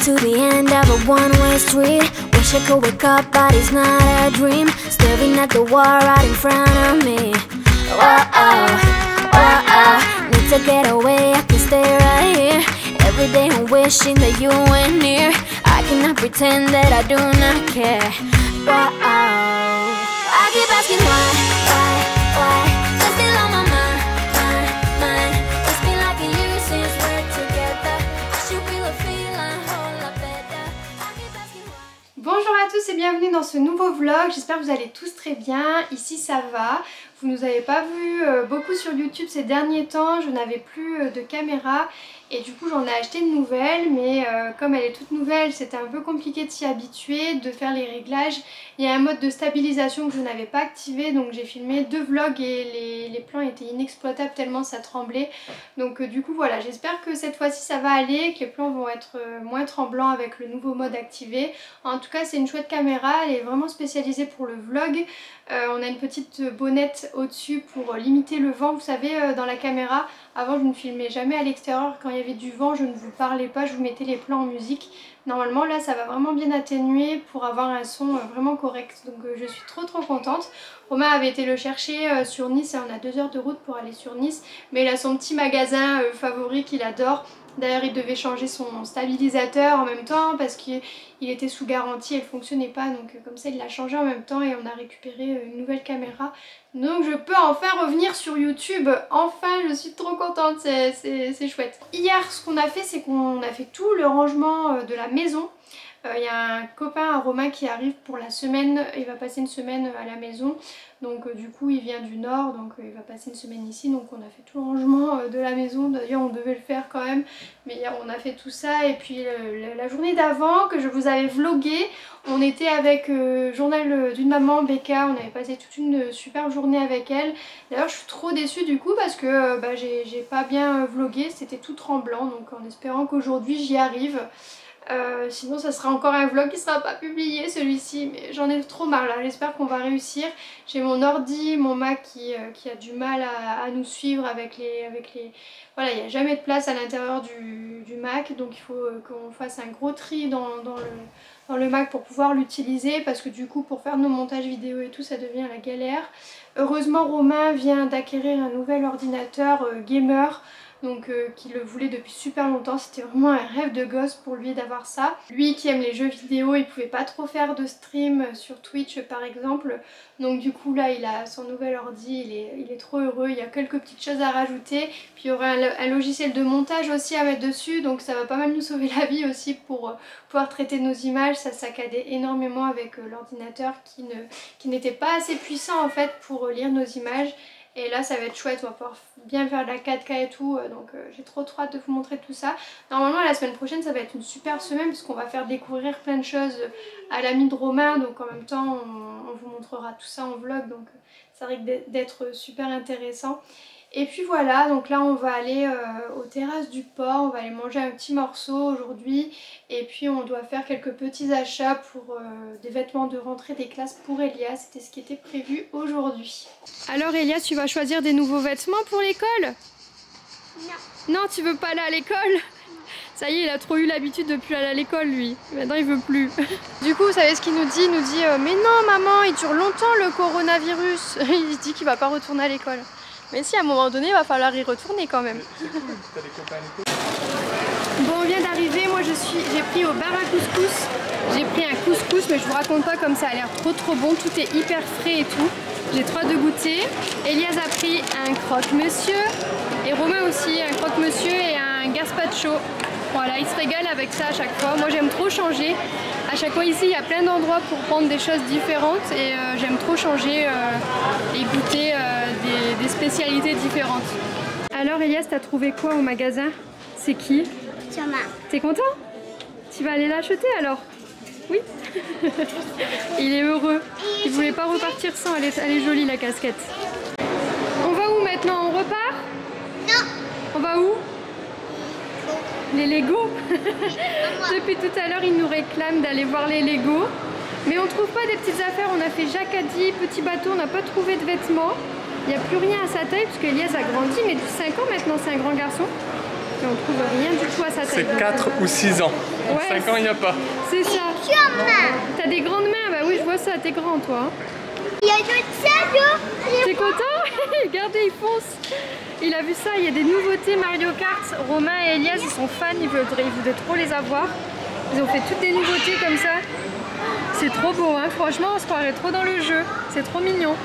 to the end of a one-way street. Wish I could wake up, but it's not a dream. Staring at the wall right in front of me. Need to get away, I can stay right here. Every day I'm wishing that you were near. I cannot pretend that I do not care. I keep asking why? You're still on my mind. It's been like a year since we're together. I should feel a feeling whole lot better. I keep asking why. Bonjour à tous et bienvenue dans ce nouveau vlog. J'espère que vous allez tous très bien. Ici ça va. Vous ne nous avez pas vu beaucoup sur YouTube ces derniers temps. Je n'avais plus de caméra. Et du coup j'en ai acheté une nouvelle, mais comme elle est toute nouvelle, c'était un peu compliqué de s'y habituer, de faire les réglages. Il y a un mode de stabilisation que je n'avais pas activé, donc j'ai filmé 2 vlogs et les plans étaient inexploitables tellement ça tremblait. Donc du coup voilà, j'espère que cette fois-ci ça va aller, que les plans vont être moins tremblants avec le nouveau mode activé. En tout cas c'est une chouette caméra, elle est vraiment spécialisée pour le vlog. On a une petite bonnette au-dessus pour limiter le vent. Vous savez, dans la caméra, avant je ne filmais jamais à l'extérieur. Quand il y avait du vent, je ne vous parlais pas, je vous mettais les plans en musique. Normalement là ça va vraiment bien atténuer pour avoir un son vraiment correct. Donc je suis trop contente. Romain avait été le chercher sur Nice, on a 2 heures de route pour aller sur Nice. Mais il a son petit magasin favori qu'il adore. D'ailleurs il devait changer son stabilisateur en même temps parce qu'il était sous garantie et il ne fonctionnait pas, donc comme ça il l'a changé en même temps et on a récupéré une nouvelle caméra. Donc je peux enfin revenir sur YouTube, enfin je suis trop contente, c'est chouette. Hier ce qu'on a fait, c'est qu'on a fait tout le rangement de la maison. Il y a un copain à Romain qui arrive pour la semaine, il va passer une semaine à la maison. Donc du coup il vient du nord, donc il va passer une semaine ici. Donc on a fait tout le rangement de la maison. D'ailleurs on devait le faire quand même, mais hier on a fait tout ça. Et puis la journée d'avant que je vous avais vlogué, on était avec Journal d'une maman, Becca. On avait passé toute une superbe journée avec elle. D'ailleurs je suis trop déçue du coup parce que j'ai pas bien vlogué, c'était tout tremblant. Donc en espérant qu'aujourd'hui j'y arrive. Sinon ça sera encore un vlog qui sera pas publié celui-ci, mais j'en ai trop marre là, j'espère qu'on va réussir. J'ai mon ordi, mon Mac qui a du mal à nous suivre avec les... Voilà, il n'y a jamais de place à l'intérieur du Mac, donc il faut qu'on fasse un gros tri dans le Mac pour pouvoir l'utiliser, parce que du coup pour faire nos montages vidéo et tout ça devient la galère. Heureusement Romain vient d'acquérir un nouvel ordinateur gamer, donc qu'il le voulait depuis super longtemps. C'était vraiment un rêve de gosse pour lui d'avoir ça. Lui qui aime les jeux vidéo, il pouvait pas trop faire de stream sur Twitch par exemple, donc du coup là il a son nouvel ordi, il est trop heureux. Il y a quelques petites choses à rajouter, puis il y aura un logiciel de montage aussi à mettre dessus, donc ça va pas mal nous sauver la vie aussi pour pouvoir traiter nos images. Ça saccadait énormément avec l'ordinateur qui n'était pas assez puissant en fait pour lire nos images. Et là ça va être chouette, on va pouvoir bien faire de la 4K et tout, donc j'ai trop hâte de vous montrer tout ça. Normalement la semaine prochaine ça va être une super semaine parce qu'on va faire découvrir plein de choses à l'ami de Romain, donc en même temps on vous montrera tout ça en vlog, donc ça risque d'être super intéressant. Et puis voilà, donc là on va aller aux terrasses du port, on va aller manger un petit morceau aujourd'hui. Et puis on doit faire quelques petits achats pour des vêtements de rentrée des classes pour Elias, c'était ce qui était prévu aujourd'hui. Alors Elias, tu vas choisir des nouveaux vêtements pour l'école? Non. Non, tu veux pas aller à l'école? Ça y est, il a trop eu l'habitude de plus aller à l'école lui, maintenant il veut plus. Du coup vous savez ce qu'il nous dit? Il nous dit mais non maman, il dure longtemps le coronavirus. Il dit qu'il va pas retourner à l'école. Mais si à un moment donné il va falloir y retourner quand même. Bon, on vient d'arriver, moi j'ai pris au bar à couscous. J'ai pris un couscous, mais je vous raconte pas comme ça a l'air trop bon, tout est hyper frais et tout. J'ai trop de goûter. Elias a pris un croque-monsieur et Romain aussi un croque-monsieur et un gazpacho. Voilà, il se régale avec ça à chaque fois. Moi j'aime trop changer. À chaque fois ici il y a plein d'endroits pour prendre des choses différentes et j'aime trop changer et goûter des spécialités différentes. Alors Elias, t'as trouvé quoi au magasin? C'est qui? Thomas. T'es content? Tu vas aller l'acheter alors? Oui. Il est heureux. Il voulait pas repartir sans, elle est jolie la casquette. On va où maintenant? On repart? Non. On va où? Les Lego. Depuis tout à l'heure, il nous réclame d'aller voir les Lego. Mais on trouve pas des petites affaires. On a fait Jacadi, petit bateau, on n'a pas trouvé de vêtements. Il n'y a plus rien à sa taille parce qu'Elias a grandi, mais de 5 ans maintenant, c'est un grand garçon. Et on trouve rien du tout à sa taille. C'est 4 ou 6 ans. Ouais, 5 ans, il n'y a pas. C'est ça. T'as des grandes mains, bah oui, je vois ça, t'es grand toi. T'es content? Regardez, il fonce. Il a vu ça, il y a des nouveautés Mario Kart. Romain et Elias, ils sont fans, ils voudraient trop les avoir. Ils ont fait toutes des nouveautés comme ça. C'est trop beau, hein. Franchement, on se croirait trop dans le jeu. C'est trop mignon.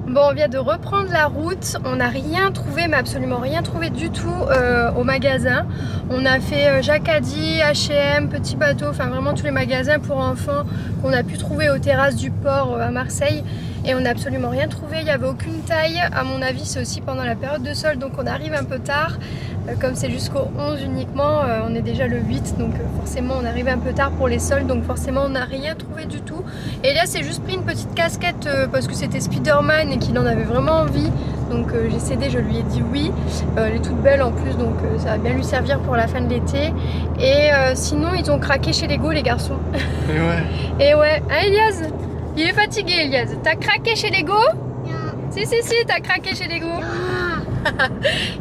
Bon, on vient de reprendre la route, on n'a rien trouvé, mais absolument rien trouvé du tout au magasin. On a fait Jacadi, H&M, Petit Bateau, enfin vraiment tous les magasins pour enfants qu'on a pu trouver aux terrasses du port à Marseille. Et on n'a absolument rien trouvé, il n'y avait aucune taille. À mon avis, c'est aussi pendant la période de solde, donc on arrive un peu tard. Comme c'est jusqu'au 11 uniquement, on est déjà le 8, donc forcément on arrive un peu tard pour les soldes, donc forcément on n'a rien trouvé du tout. Et là c'est juste pris une petite casquette parce que c'était Spider-Man et qu'il en avait vraiment envie, donc j'ai cédé, je lui ai dit oui. Elle est toute belle en plus, donc ça va bien lui servir pour la fin de l'été. Et sinon ils ont craqué chez Lego les garçons. Et ouais. Et ouais, hein Elias? Il est fatigué Elias. T'as craqué chez Lego? Si, t'as craqué chez Lego.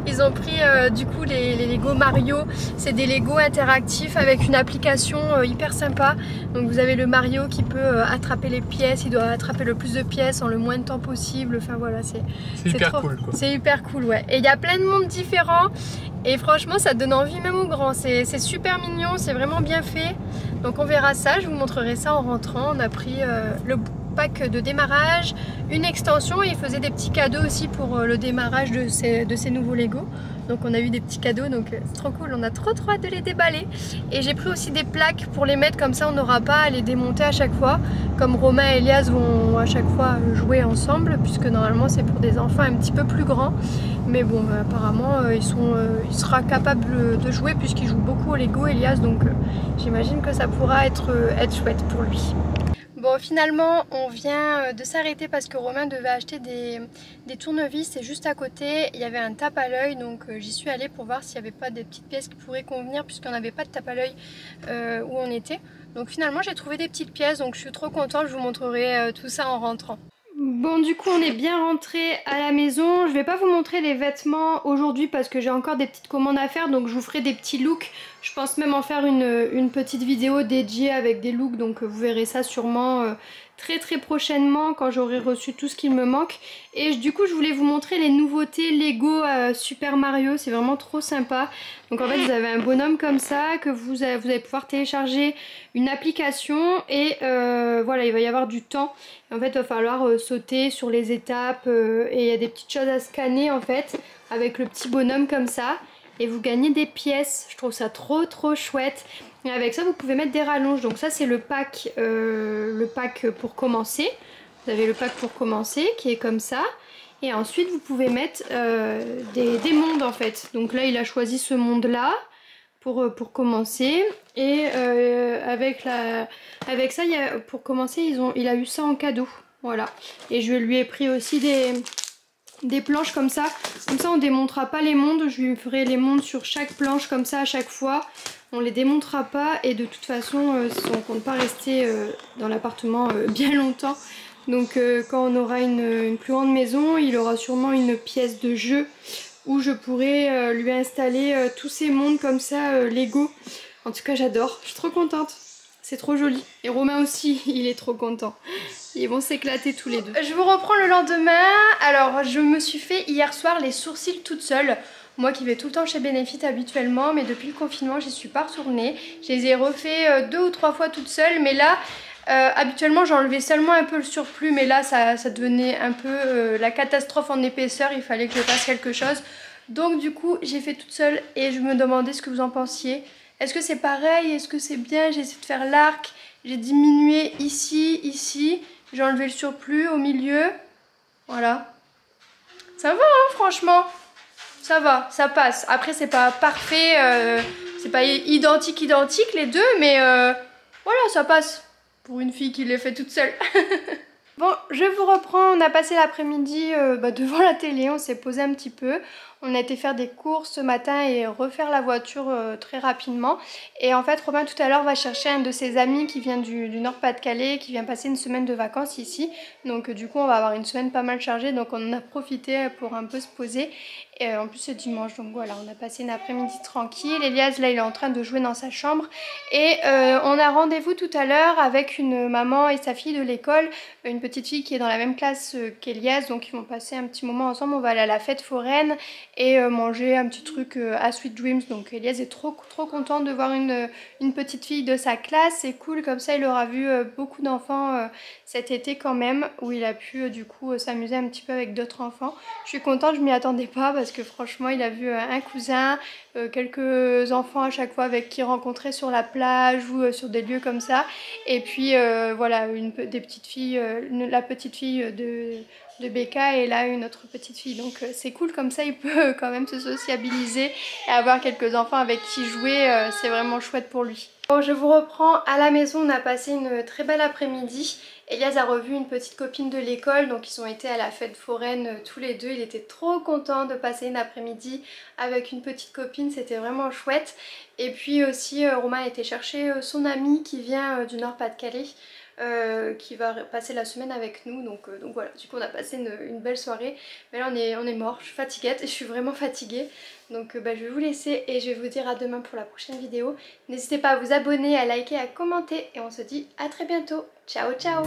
Ils ont pris du coup les Lego Mario. C'est des Lego interactifs avec une application hyper sympa. Donc vous avez le Mario qui peut attraper les pièces. Il doit attraper le plus de pièces en le moins de temps possible. Enfin voilà, c'est hyper cool quoi. C'est hyper cool, ouais. Et il y a plein de monde différents. Et franchement ça donne envie même aux grands. C'est super mignon, c'est vraiment bien fait. Donc on verra ça, je vous montrerai ça en rentrant. On a pris le pack de démarrage, une extension et il faisait des petits cadeaux aussi pour le démarrage de ces nouveaux Lego. Donc on a eu des petits cadeaux, donc c'est trop cool, on a trop hâte de les déballer. Et j'ai pris aussi des plaques pour les mettre, comme ça on n'aura pas à les démonter à chaque fois. Comme Romain et Elias vont à chaque fois jouer ensemble, puisque normalement c'est pour des enfants un petit peu plus grands. Mais bon, apparemment il sera capable de jouer puisqu'il joue beaucoup au Lego Elias, donc j'imagine que ça pourra être chouette pour lui. Bon, finalement on vient de s'arrêter parce que Romain devait acheter des tournevis et juste à côté il y avait un tape à l'œil, donc j'y suis allée pour voir s'il n'y avait pas des petites pièces qui pourraient convenir puisqu'on n'avait pas de tape à l'œil où on était. Donc finalement j'ai trouvé des petites pièces, donc je suis trop contente, je vous montrerai tout ça en rentrant. Bon, du coup on est bien rentré à la maison. Je vais pas vous montrer les vêtements aujourd'hui parce que j'ai encore des petites commandes à faire, donc je vous ferai des petits looks. Je pense même en faire une petite vidéo dédiée avec des looks, donc vous verrez ça sûrement très prochainement quand j'aurai reçu tout ce qu'il me manque. Et du coup je voulais vous montrer les nouveautés Lego Super Mario, c'est vraiment trop sympa. Donc en fait vous avez un bonhomme comme ça que vous allez pouvoir télécharger une application et voilà, il va y avoir du temps. En fait il va falloir sauter sur les étapes et il y a des petites choses à scanner en fait avec le petit bonhomme comme ça. Et vous gagnez des pièces, je trouve ça trop chouette. Et avec ça vous pouvez mettre des rallonges, donc ça c'est le pack pour commencer. Vous avez le pack pour commencer qui est comme ça. Et ensuite vous pouvez mettre des mondes en fait. Donc là il a choisi ce monde là pour commencer. Et avec ça pour commencer il a eu ça en cadeau. Voilà. Et je lui ai pris aussi des planches comme ça on démontera pas les mondes, je lui ferai les mondes sur chaque planche comme ça à chaque fois, on les démontera pas et de toute façon on compte pas rester dans l'appartement bien longtemps, donc quand on aura une plus grande maison il aura sûrement une pièce de jeu où je pourrai lui installer tous ces mondes comme ça Lego. En tout cas j'adore, je suis trop contente. C'est trop joli. Et Romain aussi, il est trop content. Ils vont s'éclater tous les deux. Je vous reprends le lendemain. Alors, je me suis fait hier soir les sourcils toute seule. Moi qui vais tout le temps chez Benefit habituellement, mais depuis le confinement, j'y suis pas retournée. Je les ai refait 2 ou 3 fois toute seule, mais là, habituellement, j'enlevais seulement un peu le surplus, mais là, ça devenait un peu la catastrophe en épaisseur. Il fallait que je fasse quelque chose. Donc, du coup, j'ai fait toute seule et je me demandais ce que vous en pensiez. Est-ce que c'est pareil? Est-ce que c'est bien? J'ai essayé de faire l'arc, j'ai diminué ici, j'ai enlevé le surplus au milieu. Voilà. Ça va hein, franchement. Ça va, ça passe. Après c'est pas parfait, c'est pas identique les deux, mais voilà, ça passe. Pour une fille qui les fait toute seule. Bon, je vous reprends, on a passé l'après-midi devant la télé, on s'est posé un petit peu. On a été faire des courses ce matin et refaire la voiture très rapidement. Et en fait, Romain tout à l'heure va chercher un de ses amis qui vient du Nord-Pas-de-Calais, qui vient passer une semaine de vacances ici. Donc du coup, on va avoir une semaine pas mal chargée, donc on en a profité pour un peu se poser. Et en plus c'est dimanche, donc voilà, on a passé une après-midi tranquille. Elias là il est en train de jouer dans sa chambre. Et on a rendez-vous tout à l'heure avec une maman et sa fille de l'école. Une petite fille qui est dans la même classe qu'Elias, donc ils vont passer un petit moment ensemble. On va aller à la fête foraine et manger un petit truc à Sweet Dreams. Donc Elias est trop content de voir une petite fille de sa classe. C'est cool, comme ça il aura vu beaucoup d'enfants cet été quand même, où il a pu du coup s'amuser un petit peu avec d'autres enfants. Je suis contente, je m'y attendais pas parce que franchement il a vu un cousin, quelques enfants à chaque fois avec qui rencontrer sur la plage ou sur des lieux comme ça. Et puis voilà, des petites filles, la petite fille de Becca et là une autre petite fille. Donc c'est cool, comme ça il peut quand même se sociabiliser et avoir quelques enfants avec qui jouer. C'est vraiment chouette pour lui. Bon, je vous reprends à la maison, on a passé une très belle après-midi. Elias a revu une petite copine de l'école, donc ils ont été à la fête foraine tous les deux. Il était trop content de passer une après-midi avec une petite copine, c'était vraiment chouette. Et puis aussi Romain a été chercher son ami qui vient du Nord-Pas-de-Calais. Qui va passer la semaine avec nous, donc voilà, du coup on a passé une belle soirée. Mais là on est mort, je suis fatiguée, je suis vraiment fatiguée. Donc je vais vous laisser et je vais vous dire à demain pour la prochaine vidéo. N'hésitez pas à vous abonner, à liker, à commenter et on se dit à très bientôt. Ciao ciao.